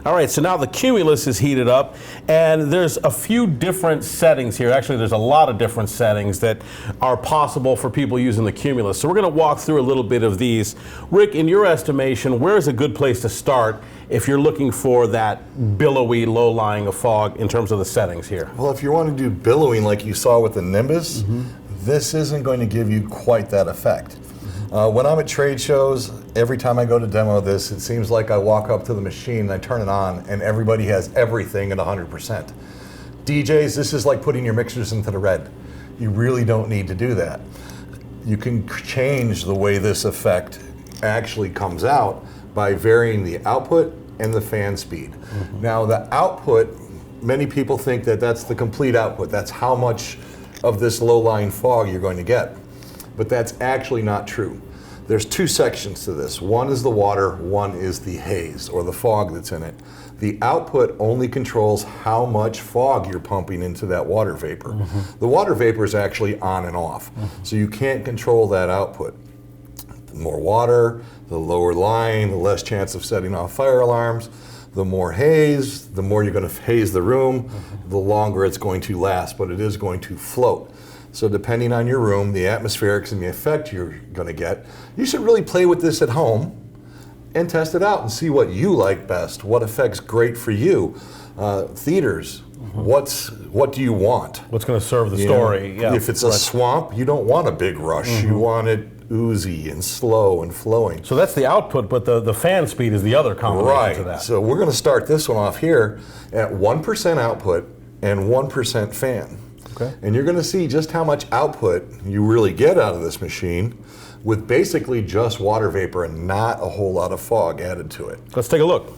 All right, so now the Cumulus is heated up, and there's a few different settings here. Actually, there's a lot of different settings that are possible for people using the Cumulus. So we're going to walk through a little bit of these. Rick, in your estimation, where is a good place to start if you're looking for that billowy, low-lying of fog in terms of the settings here? Well, if you want to do billowing like you saw with the Nimbus, this isn't going to give you quite that effect. When I'm at trade shows, every time I go to demo this, it seems like I walk up to the machine and I turn it on and everybody has everything at 100%. DJs, this is like putting your mixers into the red. You really don't need to do that. You can change the way this effect actually comes out by varying the output and the fan speed. Now the output, many people think that that's the complete output. That's how much of this low-lying fog you're going to get. But that's actually not true. There's two sections to this. One is the water, one is the haze, or the fog that's in it. The output only controls how much fog you're pumping into that water vapor. The water vapor is actually on and off, so you can't control that output. The more water, the lower line, the less chance of setting off fire alarms. The more haze, the more you're going to haze the room, the longer it's going to last, but it is going to float. So depending on your room, the atmospherics and the effect you're going to get, you should really play with this at home and test it out and see what you like best, what effect's great for you. Theaters, what do you want? What's going to serve the story? Yeah. If it's a swamp, you don't want a big rush. You want it oozy and slow and flowing. So that's the output, but the fan speed is the other combination to that. So we're going to start this one off here at 1% output and 1% fan. Okay. And you're going to see just how much output you really get out of this machine with basically just water vapor and not a whole lot of fog added to it. Let's take a look.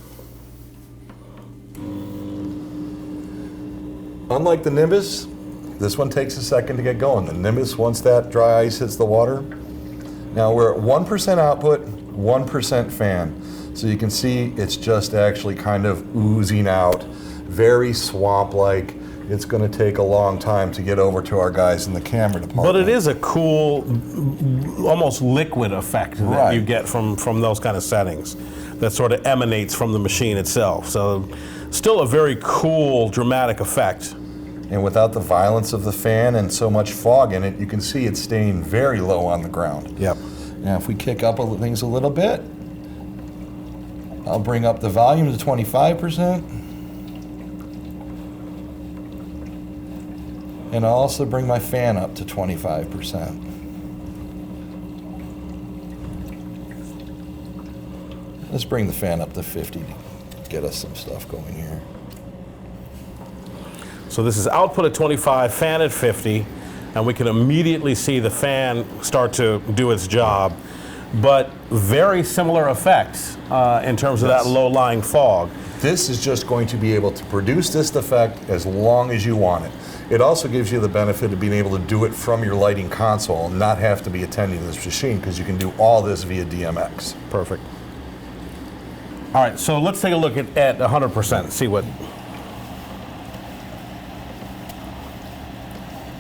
Unlike the Nimbus, this one takes a second to get going. The Nimbus, once that dry ice hits the water, now we're at 1% output, 1% fan. So you can see it's just actually kind of oozing out, very swamp-like. It's going to take a long time to get over to our guys in the camera department. But it is a cool, almost liquid effect that you get from those kind of settings that sort of emanates from the machine itself. So still a very cool, dramatic effect. And without the violence of the fan and so much fog in it, you can see it's staying very low on the ground. Yep. Now if we kick up things a little bit, I'll bring up the volume to 25%. And I'll also bring my fan up to 25%. Let's bring the fan up to 50 to get us some stuff going here. So this is output at 25, fan at 50, and we can immediately see the fan start to do its job. But very similar effects in terms of that low-lying fog. This is just going to be able to produce this effect as long as you want it. It also gives you the benefit of being able to do it from your lighting console and not have to be attending to this machine because you can do all this via DMX. Perfect. All right, so let's take a look at 100%, see what...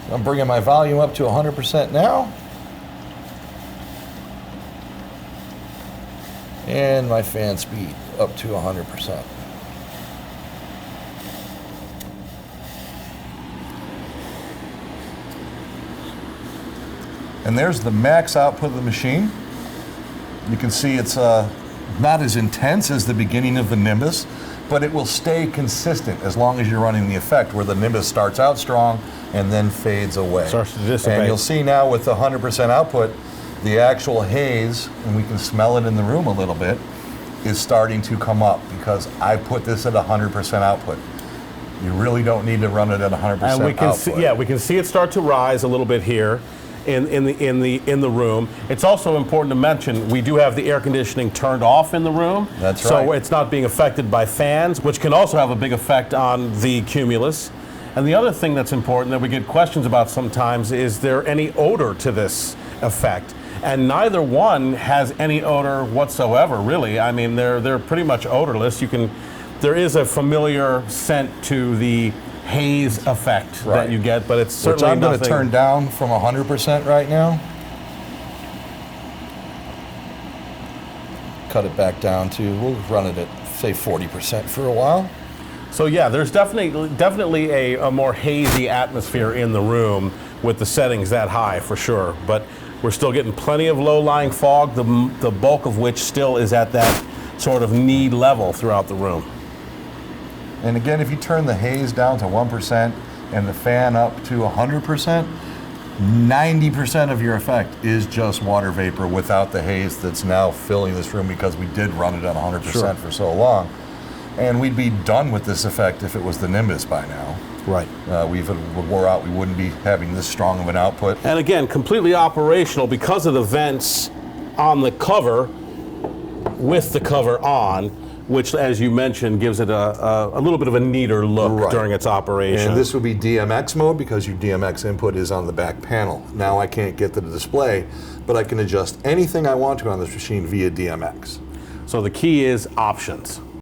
I'm bringing my volume up to 100% now. And my fan speed up to 100%. And there's the max output of the machine. You can see it's not as intense as the beginning of the Nimbus, but it will stay consistent as long as you're running the effect where the Nimbus starts out strong and then fades away. Starts to dissipate. And you'll see now with the 100% output, the actual haze, and we can smell it in the room a little bit, is starting to come up because I put this at 100% output. You really don't need to run it at 100% and we can output. See, we can see it start to rise a little bit here in the room. It's also important to mention we do have the air conditioning turned off in the room. That's right. So it's not being affected by fans, which can also have a big effect on the Cumulus. And the other thing that's important that we get questions about sometimes is there any odor to this effect? And neither one has any odor whatsoever, really. I mean, they're pretty much odorless. There is a familiar scent to the haze effect that you get, but it's certainly nothing. Which I'm going to turn down from 100% right now. Cut it back down to, we'll run it at say 40% for a while. So yeah, there's definitely a more hazy atmosphere in the room with the settings that high for sure. But we're still getting plenty of low-lying fog, the bulk of which still is at that sort of need level throughout the room. And again, if you turn the haze down to 1% and the fan up to 100%, 90% of your effect is just water vapor without the haze that's now filling this room, because we did run it at 100% for so long. And we'd be done with this effect if it was the Nimbus by now. Right. If it wore out, we wouldn't be having this strong of an output. And again, completely operational because of the vents on the cover with the cover on, which, as you mentioned, gives it a little bit of a neater look during its operation. And this would be DMX mode, because your DMX input is on the back panel. Now I can't get to the display, but I can adjust anything I want to on this machine via DMX. So the key is options.